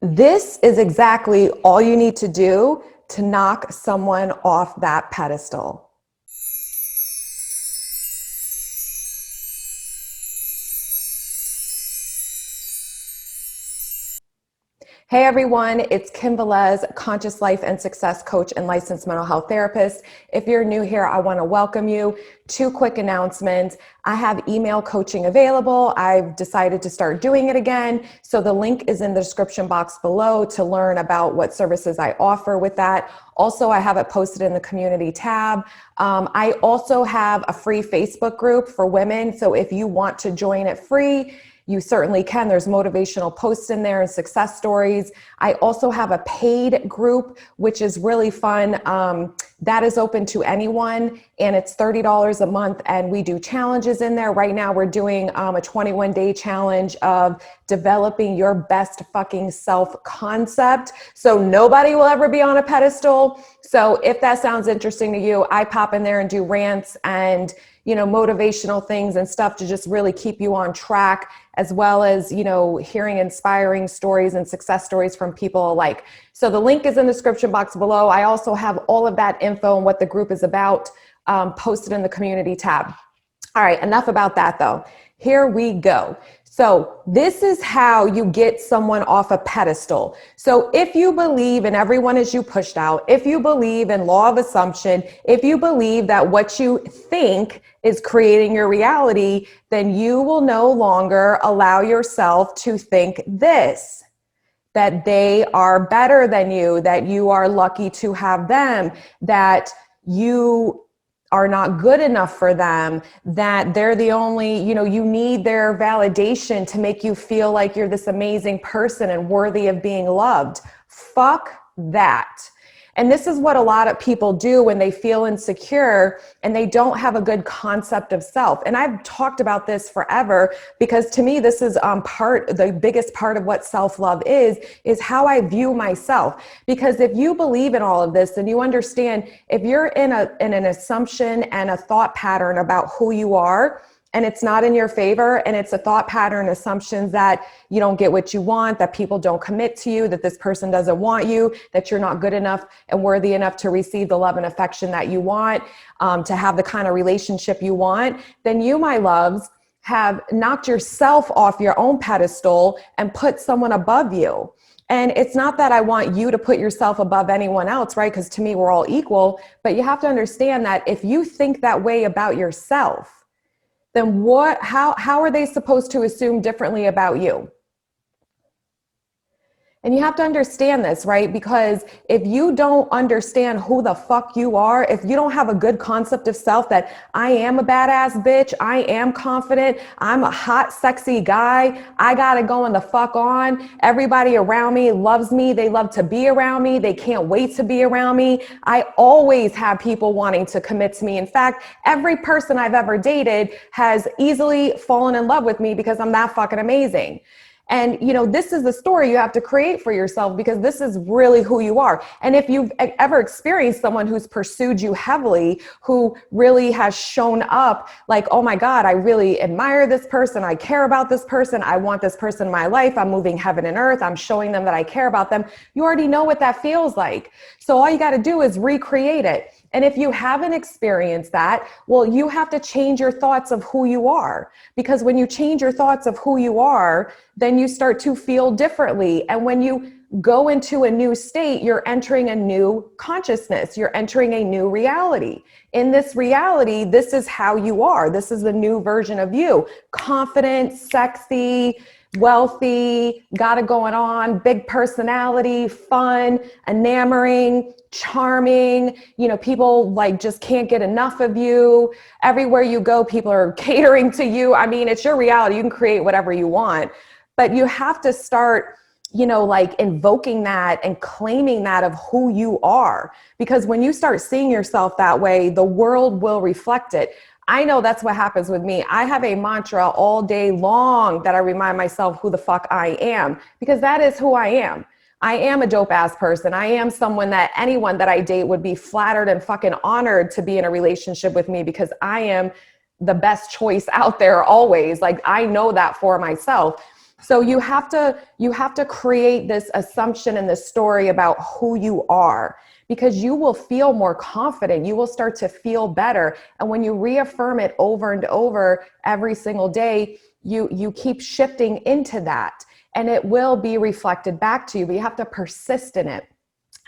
This is exactly all you need to do to knock someone off that pedestal. Hey everyone, it's Kim Velez, conscious life and success coach and licensed mental health therapist. If you're new here, I want to welcome you. 2 quick announcements. I have email coaching available. I've decided to start doing it again. So the link is in the description box below to learn about what services I offer with that. Also, I have it posted in the community tab. I also have a free Facebook group for women. So if you want to join it free, you certainly can. There's motivational posts in there and success stories. I also have a paid group, which is really fun. That is open to anyone, and it's $30 a month, and we do challenges in there. Right now, we're doing a 21-day challenge of developing your best fucking self concept. So nobody will ever be on a pedestal. So if that sounds interesting to you, I pop in there and do rants and motivational things and stuff to just really keep you on track, as well as, hearing inspiring stories and success stories from people alike. So the link is in the description box below. I also have all of that info and what the group is about posted in the community tab. All right, enough about that though. Here we go. So this is how you get someone off a pedestal. So if you believe in everyone as you pushed out, if you believe in law of assumption, if you believe that what you think is creating your reality, then you will no longer allow yourself to think this, that they are better than you, that you are lucky to have them, that you are not good enough for them, that they're the only, you need their validation to make you feel like you're this amazing person and worthy of being loved. Fuck that. And this is what a lot of people do when they feel insecure and they don't have a good concept of self. And I've talked about this forever because to me, this is the biggest part of what self-love is how I view myself. Because if you believe in all of this, then you understand if you're in an assumption and a thought pattern about who you are, and it's not in your favor, and it's a thought pattern, assumptions that you don't get what you want, that people don't commit to you, that this person doesn't want you, that you're not good enough and worthy enough to receive the love and affection that you want, to have the kind of relationship you want, then you, my loves, have knocked yourself off your own pedestal and put someone above you. And it's not that I want you to put yourself above anyone else, right? Because to me, we're all equal. But you have to understand that if you think that way about yourself, then how are they supposed to assume differently about you? And you have to understand this, right? Because if you don't understand who the fuck you are, if you don't have a good concept of self, that I am a badass bitch, I am confident, I'm a hot, sexy guy, I gotta go the fuck on, everybody around me loves me, they love to be around me, they can't wait to be around me, I always have people wanting to commit to me. In fact, every person I've ever dated has easily fallen in love with me because I'm that fucking amazing. And, this is the story you have to create for yourself because this is really who you are. And if you've ever experienced someone who's pursued you heavily, who really has shown up like, oh my God, I really admire this person. I care about this person. I want this person in my life. I'm moving heaven and earth. I'm showing them that I care about them. You already know what that feels like. So all you got to do is recreate it. And if you haven't experienced that, well, you have to change your thoughts of who you are. Because when you change your thoughts of who you are, then you start to feel differently. And when you go into a new state, you're entering a new consciousness. You're entering a new reality. In this reality, this is how you are. This is the new version of you. Confident, sexy, wealthy, got it going on, big personality, fun, enamoring, charming, people like just can't get enough of you. Everywhere you go, people are catering to you. I mean, it's your reality. You can create whatever you want, but you have to start, like invoking that and claiming that of who you are. Because when you start seeing yourself that way, the world will reflect it. I know that's what happens with me. I have a mantra all day long that I remind myself who the fuck I am, because that is who I am. I am a dope ass person. I am someone that anyone that I date would be flattered and fucking honored to be in a relationship with me because I am the best choice out there always. Like I know that for myself. So you have to create this assumption and this story about who you are, because you will feel more confident. You will start to feel better. And when you reaffirm it over and over every single day, you keep shifting into that, and it will be reflected back to you, but you have to persist in it.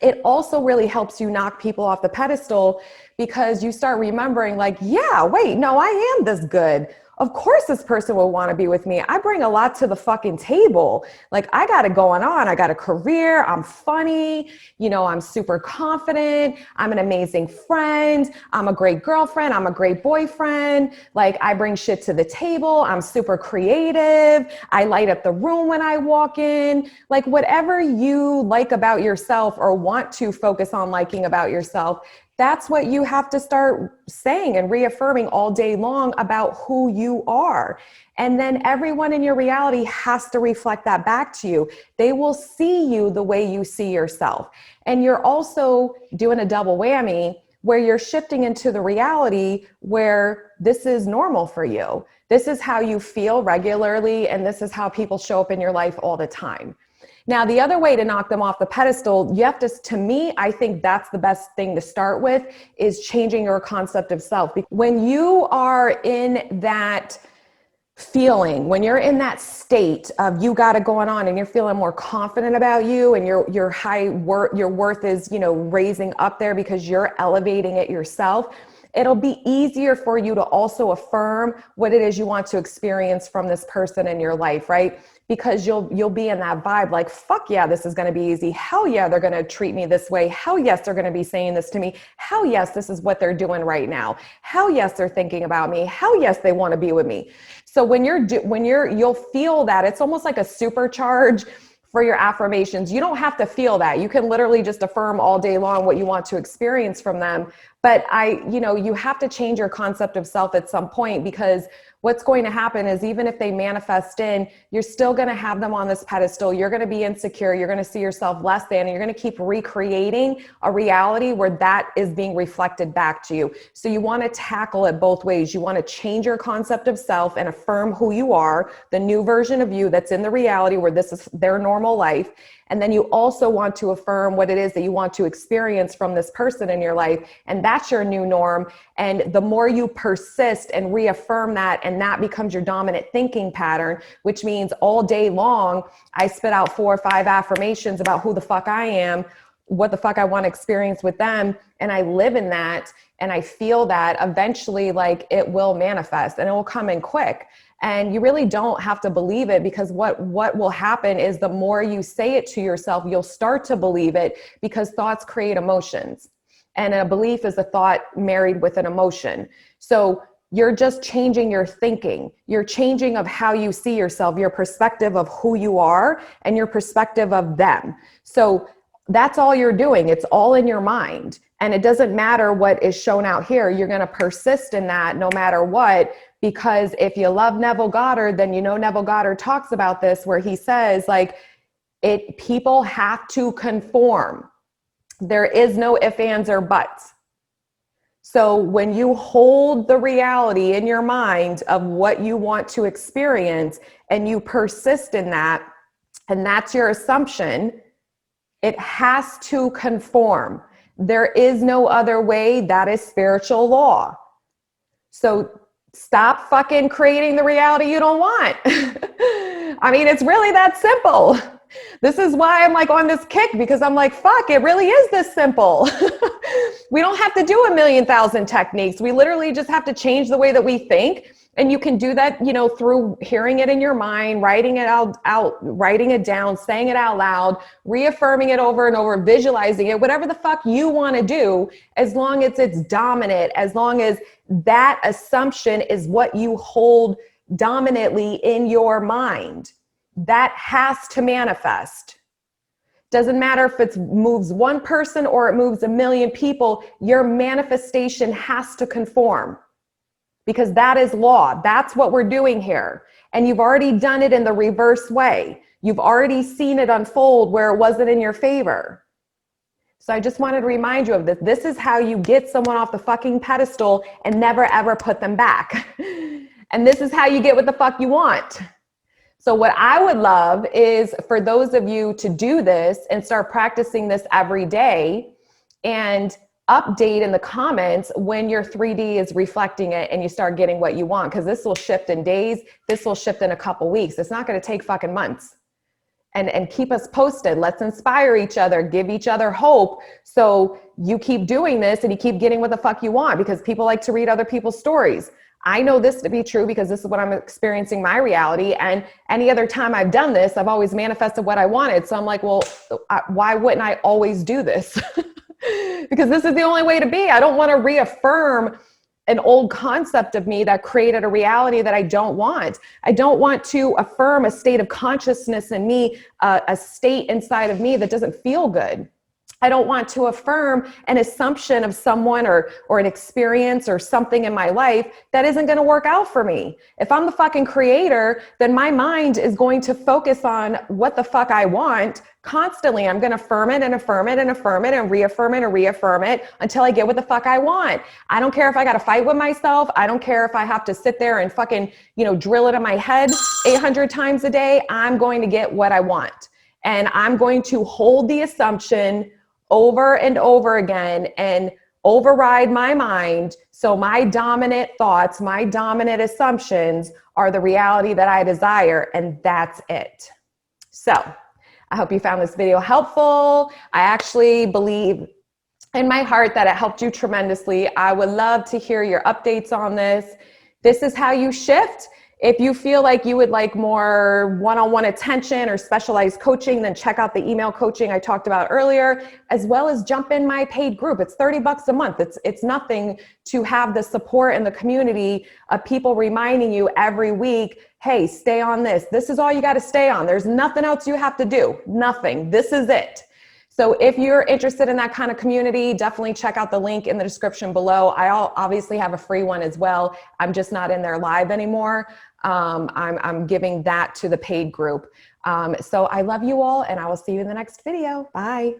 It also really helps you knock people off the pedestal, because you start remembering, like, yeah, wait, no, I am this good. Of course this person will want to be with me. I bring a lot to the fucking table. Like, I got it going on. I got a career. I'm funny. I'm super confident. I'm an amazing friend. I'm a great girlfriend. I'm a great boyfriend. Like, I bring shit to the table. I'm super creative. I light up the room when I walk in. Like, whatever you like about yourself or want to focus on liking about yourself, that's what you have to start saying and reaffirming all day long about who you are. And then everyone in your reality has to reflect that back to you. They will see you the way you see yourself. And you're also doing a double whammy, where you're shifting into the reality where this is normal for you. This is how you feel regularly, and this is how people show up in your life all the time. Now, the other way to knock them off the pedestal, you have to me, I think that's the best thing to start with, is changing your concept of self. When you are in that feeling, when you're in that state of you got it going on, and you're feeling more confident about you, and your worth is, raising up there because you're elevating it yourself, it'll be easier for you to also affirm what it is you want to experience from this person in your life, right? Because you'll be in that vibe, like, fuck yeah, this is going to be easy. Hell yeah, they're going to treat me this way. Hell yes, they're going to be saying this to me. Hell yes, this is what they're doing right now. Hell yes, they're thinking about me. Hell yes, they want to be with me. So you'll feel that. It's almost like a supercharge for your affirmations. You don't have to feel that. You can literally just affirm all day long what you want to experience from them. But you have to change your concept of self at some point, because what's going to happen is, even if they manifest in, you're still going to have them on this pedestal. You're going to be insecure. You're going to see yourself less than, and you're going to keep recreating a reality where that is being reflected back to you. So you want to tackle it both ways. You want to change your concept of self and affirm who you are, the new version of you that's in the reality where this is their normal life. And then you also want to affirm what it is that you want to experience from this person in your life. And that's your new norm. And the more you persist and reaffirm that, and that becomes your dominant thinking pattern, which means all day long, I spit out 4 or 5 affirmations about who the fuck I am, what the fuck I want to experience with them. And I live in that, and I feel that eventually, like, it will manifest, and it will come in quick. And you really don't have to believe it, because what will happen is, the more you say it to yourself, you'll start to believe it, because thoughts create emotions. And a belief is a thought married with an emotion. So you're just changing your thinking. You're changing of how you see yourself, your perspective of who you are, and your perspective of them. So that's all you're doing. It's all in your mind. And it doesn't matter what is shown out here. You're going to persist in that no matter what. Because if you love Neville Goddard, then Neville Goddard talks about this, where he says, like, people have to conform. There is no ifs, ands, or buts. So when you hold the reality in your mind of what you want to experience, and you persist in that, and that's your assumption, it has to conform. There is no other way. That is spiritual law. So stop fucking creating the reality you don't want. I mean, it's really that simple. This is why I'm like on this kick, because I'm like, fuck, it really is this simple. We don't have to do 1,000,000 techniques. We literally just have to change the way that we think. And you can do that, through hearing it in your mind, writing it out, writing it down, saying it out loud, reaffirming it over and over, visualizing it, whatever the fuck you want to do, as long as it's dominant, as long as that assumption is what you hold dominantly in your mind. That has to manifest. Doesn't matter if it moves one person or it moves 1,000,000 people, your manifestation has to conform. Because that is law. That's what we're doing here. And you've already done it in the reverse way. You've already seen it unfold where it wasn't in your favor. So I just wanted to remind you of this. This is how you get someone off the fucking pedestal and never ever put them back. And this is how you get what the fuck you want. So what I would love is for those of you to do this and start practicing this every day and update in the comments when your 3D is reflecting it and you start getting what you want, because this will shift in days. This will shift in a couple weeks. It's not going to take fucking months. And keep us posted. Let's inspire each other, give each other hope. So you keep doing this and you keep getting what the fuck you want, because people like to read other people's stories. I know this to be true because this is what I'm experiencing my reality. And any other time I've done this, I've always manifested what I wanted. So I'm like, well, why wouldn't I always do this? Because this is the only way to be. I don't want to reaffirm an old concept of me that created a reality that I don't want. I don't want to affirm a state of consciousness in me, a state inside of me that doesn't feel good. I don't want to affirm an assumption of someone or an experience or something in my life that isn't going to work out for me. If I'm the fucking creator, then my mind is going to focus on what the fuck I want constantly. I'm going to affirm it and affirm it and affirm it and reaffirm it and reaffirm it until I get what the fuck I want. I don't care if I got to fight with myself. I don't care if I have to sit there and fucking, drill it in my head 800 times a day. I'm going to get what I want. And I'm going to hold the assumption over and over again and override my mind. So my dominant thoughts, my dominant assumptions are the reality that I desire, and that's it. So I hope you found this video helpful. I actually believe in my heart that it helped you tremendously. I would love to hear your updates on this. This is how you shift. If you feel like you would like more one-on-one attention or specialized coaching, then check out the email coaching I talked about earlier, as well as jump in my paid group. It's $30 a month. It's nothing to have the support and the community of people reminding you every week, hey, stay on this. This is all you got to stay on. There's nothing else you have to do. Nothing. This is it. So if you're interested in that kind of community, definitely check out the link in the description below. I obviously have a free one as well. I'm just not in there live anymore. I'm giving that to the paid group. So I love you all, and I will see you in the next video. Bye.